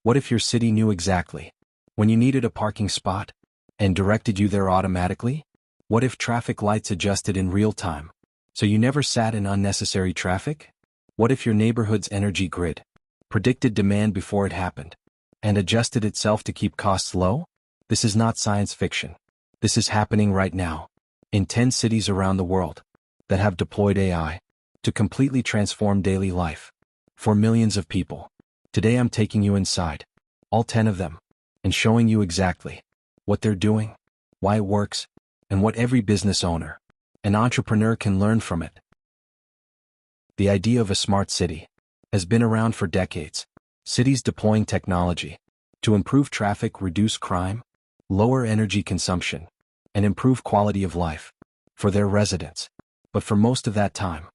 What if your city knew exactly when you needed a parking spot and directed you there automatically? What if traffic lights adjusted in real time, so you never sat in unnecessary traffic? What if your neighborhood's energy grid predicted demand before it happened and adjusted itself to keep costs low? This is not science fiction. This is happening right now in 10 cities around the world that have deployed AI to completely transform daily life for millions of people. Today I'm taking you inside all 10 of them and showing you exactly what they're doing, why it works, and what every business owner and entrepreneur can learn from it. The idea of a smart city has been around for decades. Cities deploying technology to improve traffic, reduce crime, lower energy consumption, and improve quality of life for their residents. But for most of that time,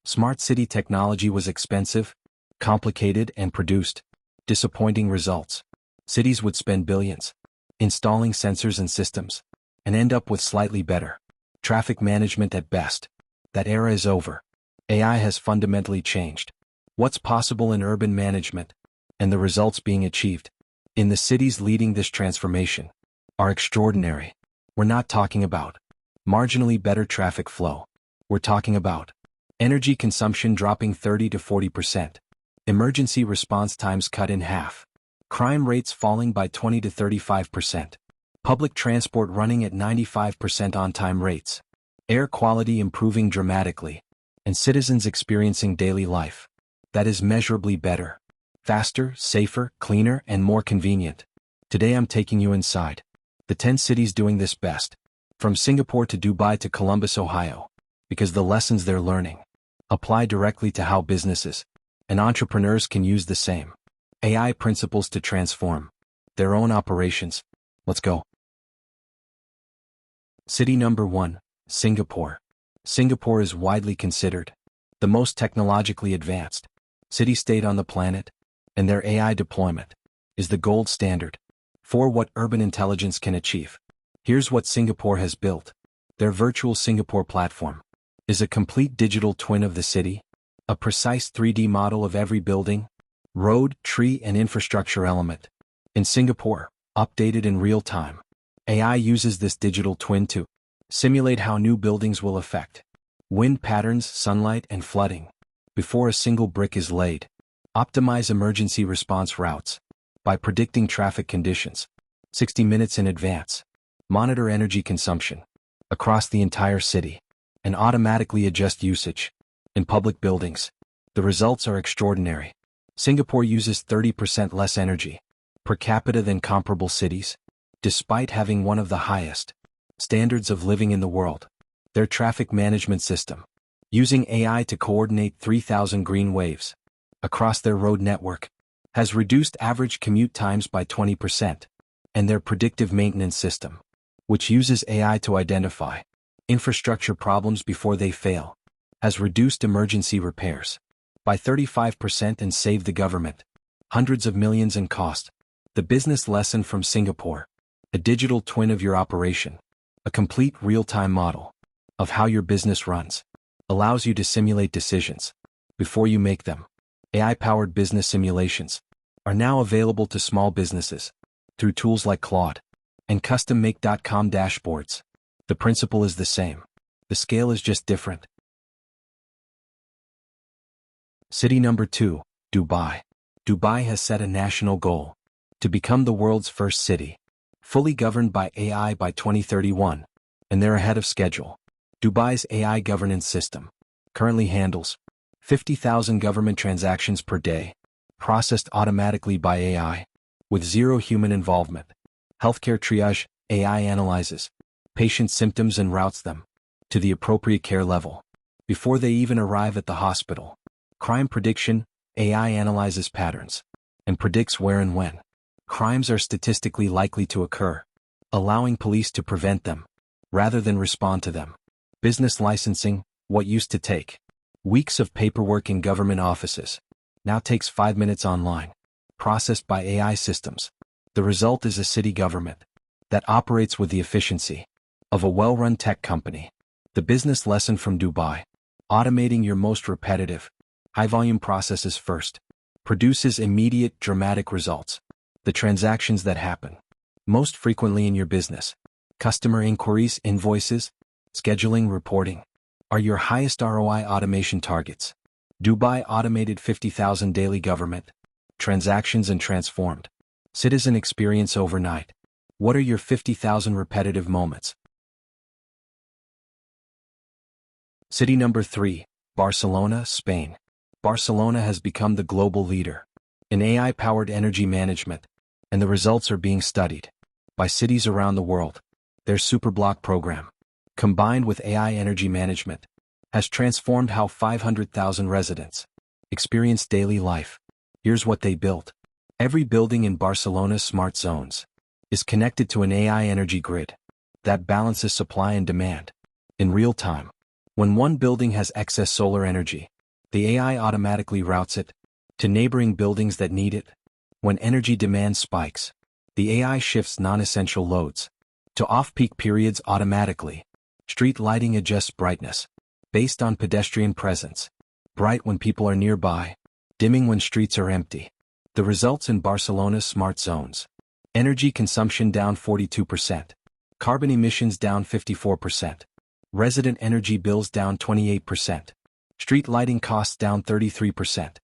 smart city technology was expensive, complicated, and produced disappointing results. Cities would spend billions installing sensors and systems and end up with slightly better traffic management at best. That era is over. AI has fundamentally changed what's possible in urban management, and the results being achieved in the cities leading this transformation are extraordinary. We're not talking about marginally better traffic flow. We're talking about energy consumption dropping 30 to 40%, emergency response times cut in half, crime rates falling by 20 to 35%, public transport running at 95% on-time rates, air quality improving dramatically, and citizens experiencing daily life that is measurably better, faster, safer, cleaner, and more convenient. Today I'm taking you inside the 10 cities doing this best, from Singapore to Dubai to Columbus, Ohio, because the lessons they're learning apply directly to how businesses and entrepreneurs can use the same AI principles to transform their own operations. Let's go. City number 1, Singapore. Singapore is widely considered the most technologically advanced city-state on the planet, and their AI deployment is the gold standard for what urban intelligence can achieve. Here's what Singapore has built. Their virtual Singapore platform is a complete digital twin of the city, a precise 3D model of every building, road, tree, and infrastructure element. In Singapore, updated in real time, AI uses this digital twin to simulate how new buildings will affect wind patterns, sunlight, and flooding before a single brick is laid, optimize emergency response routes by predicting traffic conditions 60 minutes in advance, monitor energy consumption across the entire city, and automatically adjust usage in public buildings. The results are extraordinary. Singapore uses 30% less energy per capita than comparable cities, despite having one of the highest standards of living in the world. Their traffic management system, using AI to coordinate 3,000 green waves across their road network, has reduced average commute times by 20%, and their predictive maintenance system, which uses AI to identify infrastructure problems before they fail, has reduced emergency repairs by 35% and saved the government hundreds of millions in cost. The business lesson from Singapore: a digital twin of your operation, a complete real-time model of how your business runs, allows you to simulate decisions before you make them. AI-powered business simulations are now available to small businesses through tools like Claude and CustomMake.com dashboards. The principle is the same. The scale is just different. City number 2, Dubai. Dubai has set a national goal to become the world's first city fully governed by AI by 2031, and they're ahead of schedule. Dubai's AI governance system currently handles 50,000 government transactions per day, processed automatically by AI, with zero human involvement. Healthcare triage: AI analyzes patient symptoms and routes them to the appropriate care level before they even arrive at the hospital. Crime prediction: AI analyzes patterns and predicts where and when crimes are statistically likely to occur, allowing police to prevent them rather than respond to them. Business licensing: what used to take weeks of paperwork in government offices now takes 5 minutes online, processed by AI systems. The result is a city government that operates with the efficiency of a well-run tech company. The business lesson from Dubai: automating your most repetitive, high-volume processes first produces immediate, dramatic results. the transactions that happen most frequently in your business. Customer inquiries, invoices, scheduling, reporting are your highest ROI automation targets. Dubai automated 50,000 daily government transactions and transformed citizen experience overnight. What are your 50,000 repetitive moments? City number 3, Barcelona, Spain. Barcelona has become the global leader in AI-powered energy management, and the results are being studied by cities around the world. Their Superblock program, combined with AI energy management, has transformed how 500,000 residents experience daily life. Here's what they built. Every building in Barcelona's smart zones is connected to an AI energy grid that balances supply and demand in real time. When one building has excess solar energy, the AI automatically routes it to neighboring buildings that need it. When energy demand spikes, the AI shifts non-essential loads to off-peak periods automatically. Street lighting adjusts brightness based on pedestrian presence, bright when people are nearby, dimming when streets are empty. The results in Barcelona's smart zones: energy consumption down 42%, carbon emissions down 54%, resident energy bills down 28%, street lighting costs down 33%.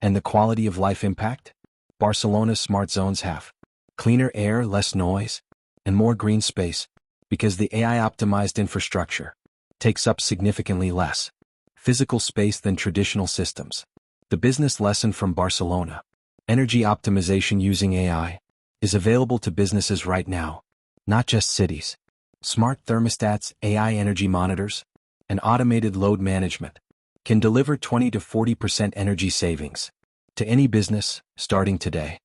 And the quality of life impact? Barcelona's smart zones have cleaner air, less noise, and more green space, because the AI-optimized infrastructure takes up significantly less physical space than traditional systems. The business lesson from Barcelona: energy optimization using AI is available to businesses right now, not just cities. Smart thermostats, AI energy monitors, and automated load management can deliver 20 to 40% energy savings to any business starting today.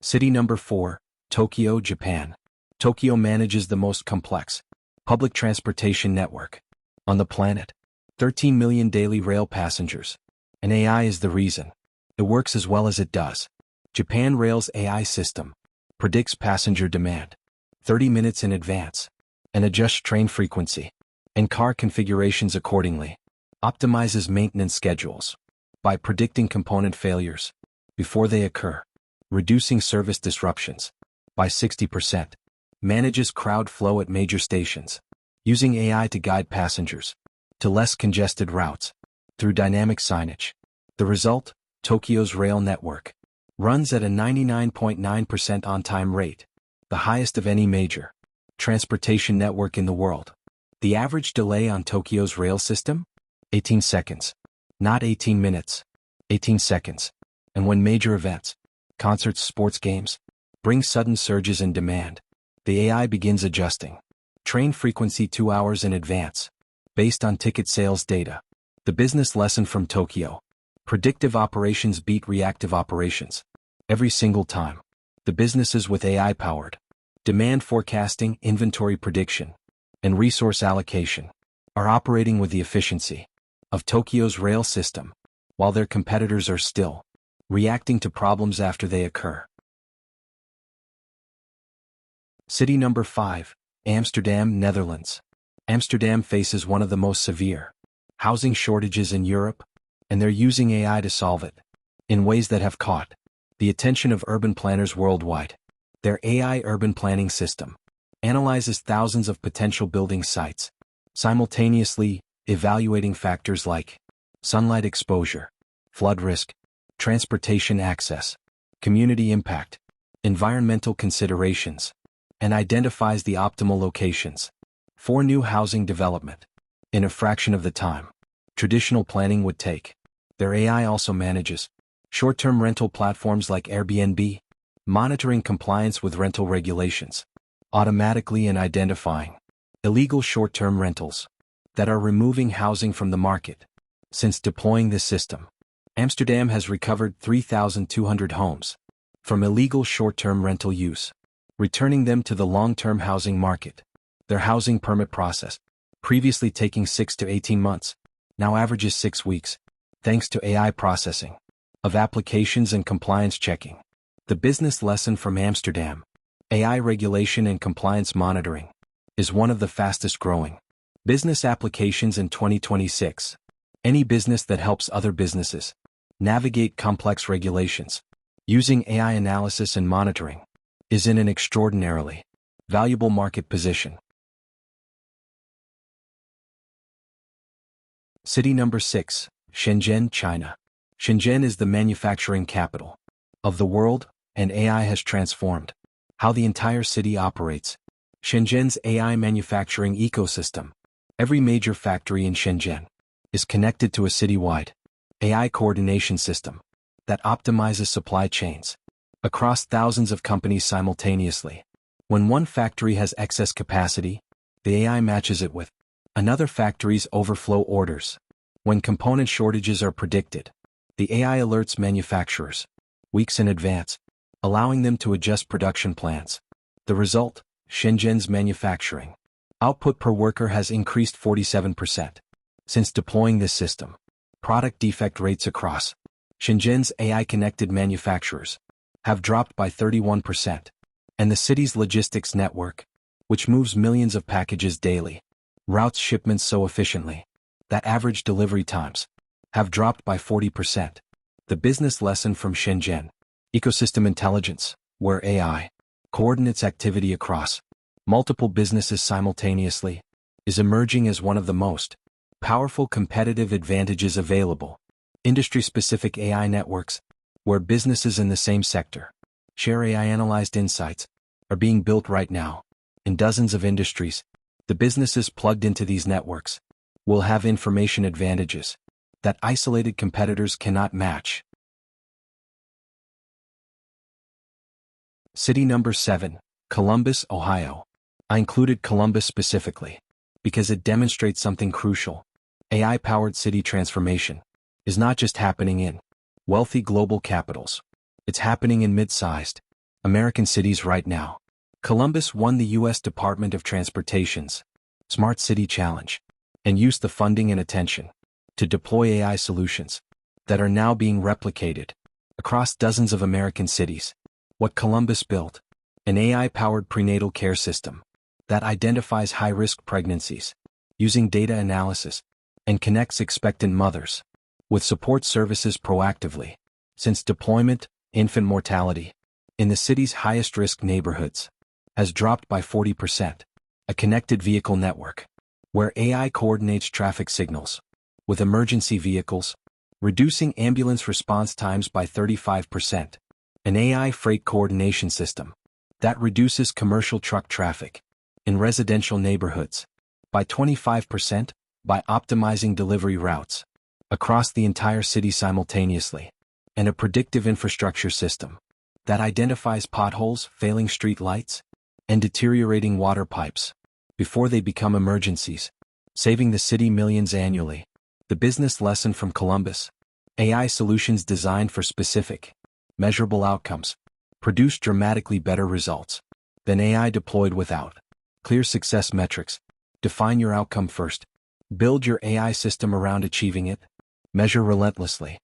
City number 4, Tokyo, Japan. Tokyo manages the most complex public transportation network on the planet. 13 million daily rail passengers. And AI is the reason it works as well as it does. Japan Rail's AI system predicts passenger demand 30 minutes in advance and adjusts train frequency and car configurations accordingly. Optimizes maintenance schedules by predicting component failures before they occur, reducing service disruptions by 60%. Manages crowd flow at major stations using AI to guide passengers to less congested routes through dynamic signage. The result: Tokyo's rail network runs at a 99.9% on-time rate, the highest of any major transportation network in the world. The average delay on Tokyo's rail system? 18 seconds. Not 18 minutes. 18 seconds. And when major events, concerts, sports games, bring sudden surges in demand, the AI begins adjusting train frequency 2 hours in advance, based on ticket sales data. The business lesson from Tokyo: predictive operations beat reactive operations every single time. The businesses with AI-powered demand forecasting, inventory prediction, and resource allocation are operating with the efficiency of Tokyo's rail system, while their competitors are still reacting to problems after they occur. City number 5, Amsterdam, Netherlands. Amsterdam faces one of the most severe housing shortages in Europe, and they're using AI to solve it in ways that have caught the attention of urban planners worldwide. Their AI urban planning system analyzes thousands of potential building sites, simultaneously evaluating factors like sunlight exposure, flood risk, transportation access, community impact, environmental considerations, and identifies the optimal locations for new housing development in a fraction of the time traditional planning would take. Their AI also manages short-term rental platforms like Airbnb, monitoring compliance with rental regulations automatically and identifying illegal short-term rentals that are removing housing from the market. Since deploying this system, Amsterdam has recovered 3,200 homes from illegal short-term rental use, returning them to the long-term housing market. Their housing permit process, previously taking 6 to 18 months, now averages 6 weeks, thanks to AI processing of applications and compliance checking. The business lesson from Amsterdam: AI regulation and compliance monitoring is one of the fastest growing business applications in 2026. Any business that helps other businesses navigate complex regulations, using AI analysis and monitoring, is in an extraordinarily valuable market position. City number 6, Shenzhen, China. Shenzhen is the manufacturing capital of the world, and AI has transformed how the entire city operates. Shenzhen's AI manufacturing ecosystem. Every major factory in Shenzhen is connected to a citywide AI coordination system that optimizes supply chains across thousands of companies simultaneously. When one factory has excess capacity, the AI matches it with another factory's overflow orders. When component shortages are predicted, the AI alerts manufacturers weeks in advance, allowing them to adjust production plans. The result, Shenzhen's manufacturing output per worker has increased 47%. Since deploying this system, product defect rates across Shenzhen's AI-connected manufacturers have dropped by 31%, and the city's logistics network, which moves millions of packages daily, routes shipments so efficiently that average delivery times have dropped by 40%. The business lesson from Shenzhen: ecosystem intelligence, where AI coordinates activity across multiple businesses simultaneously, is emerging as one of the most powerful competitive advantages available. Industry-specific AI networks, where businesses in the same sector share AI-analyzed insights, are being built right now. In dozens of industries, the businesses plugged into these networks will have information advantages that isolated competitors cannot match. City number 7, Columbus, Ohio. I included Columbus specifically because it demonstrates something crucial. AI-powered city transformation is not just happening in wealthy global capitals. It's happening in mid-sized American cities right now. Columbus won the U.S. Department of Transportation's Smart City Challenge and used the funding and attention to deploy AI solutions that are now being replicated across dozens of American cities. What Columbus built: an AI-powered prenatal care system that identifies high-risk pregnancies using data analysis and connects expectant mothers with support services proactively. Since deployment, infant mortality in the city's highest-risk neighborhoods has dropped by 40%. A connected vehicle network, where AI coordinates traffic signals with emergency vehicles, reducing ambulance response times by 35%. An AI freight coordination system that reduces commercial truck traffic in residential neighborhoods by 25% by optimizing delivery routes across the entire city simultaneously. And a predictive infrastructure system that identifies potholes, failing street lights, and deteriorating water pipes before they become emergencies, saving the city millions annually. The business lesson from Columbus: AI solutions designed for specific, measurable outcomes produce dramatically better results than AI deployed without clear success metrics. Define your outcome first. Build your AI system around achieving it. Measure relentlessly.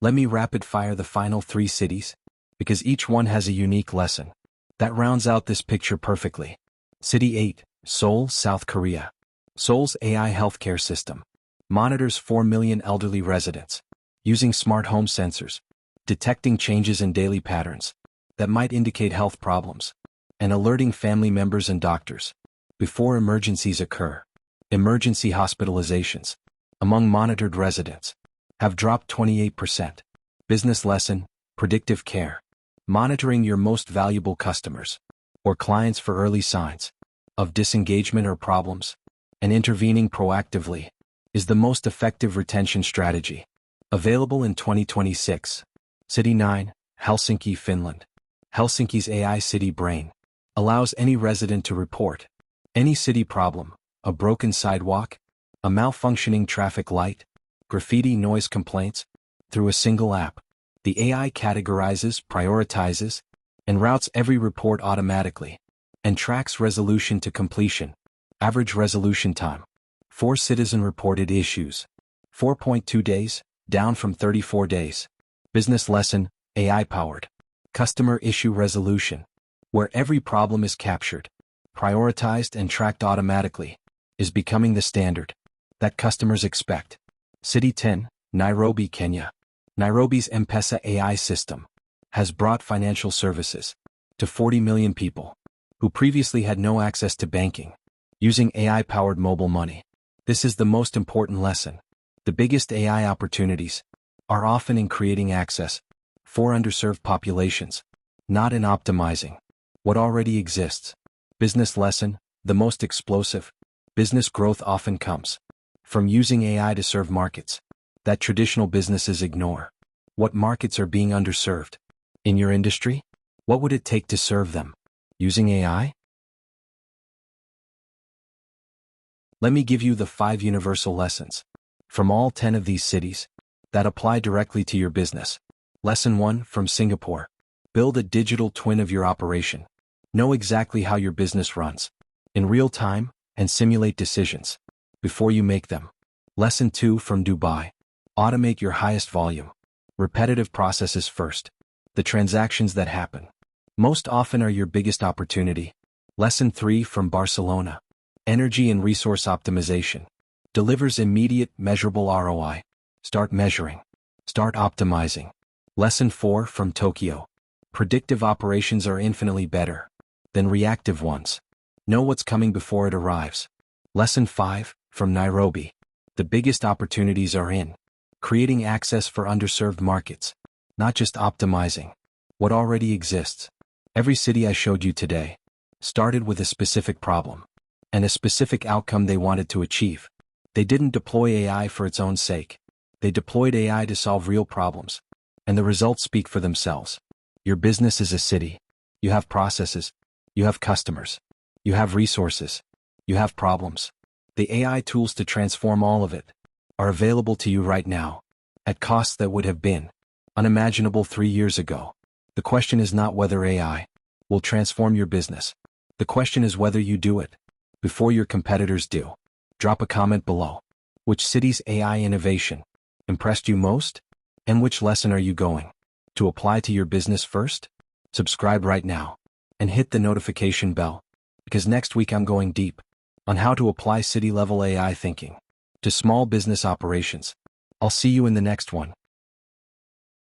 Let me rapid-fire the final 3 cities, because each one has a unique lesson that rounds out this picture perfectly. City 8, Seoul, South Korea. Seoul's AI healthcare system monitors 4 million elderly residents using smart home sensors, detecting changes in daily patterns that might indicate health problems, and alerting family members and doctors before emergencies occur. Emergency hospitalizations among monitored residents have dropped 28%. Business lesson: predictive care. Monitoring your most valuable customers or clients for early signs of disengagement or problems, and intervening proactively, is the most effective retention strategy. Available in 2026. City 9, Helsinki, Finland. Helsinki's AI City Brain allows any resident to report any city problem: a broken sidewalk, a malfunctioning traffic light, graffiti noise complaints, through a single app. The AI categorizes, prioritizes, and routes every report automatically, and tracks resolution to completion. Average resolution time: 4 citizen-reported issues, 4.2 days, down from 34 days. Business lesson: AI-powered customer issue resolution, where every problem is captured, prioritized, and tracked automatically, is becoming the standard. that customers expect. City 10, Nairobi, Kenya. Nairobi's M-Pesa AI system has brought financial services to 40 million people who previously had no access to banking, using AI-powered mobile money. This is the most important lesson. The biggest AI opportunities are often in creating access for underserved populations, not in optimizing what already exists. Business lesson: the most explosive business growth often comes from using AI to serve markets that traditional businesses ignore. What markets are being underserved in your industry? What would it take to serve them using AI? Let me give you the 5 universal lessons from all 10 of these cities that apply directly to your business. Lesson 1 from Singapore. Build a digital twin of your operation. Know exactly how your business runs in real time and simulate decisions before you make them. Lesson 2 from Dubai. Automate your highest volume, repetitive processes first. The transactions that happen most often are your biggest opportunity. Lesson 3 from Barcelona. Energy and resource optimization delivers immediate, measurable ROI. Start measuring. Start optimizing. Lesson 4 from Tokyo. Predictive operations are infinitely better than reactive ones. Know what's coming before it arrives. Lesson 5 from Nairobi. The biggest opportunities are in creating access for underserved markets, not just optimizing what already exists. Every city I showed you today started with a specific problem and a specific outcome they wanted to achieve. They didn't deploy AI for its own sake. They deployed AI to solve real problems, and the results speak for themselves. Your business is a city. You have processes. You have customers. You have resources. You have problems. The AI tools to transform all of it are available to you right now at costs that would have been unimaginable 3 years ago. The question is not whether AI will transform your business. The question is whether you do it before your competitors do. Drop a comment below. Which city's AI innovation impressed you most? And which lesson are you going to apply to your business first? Subscribe right now and hit the notification bell, because next week I'm going deep on how to apply city-level AI thinking to small business operations. I'll see you in the next one.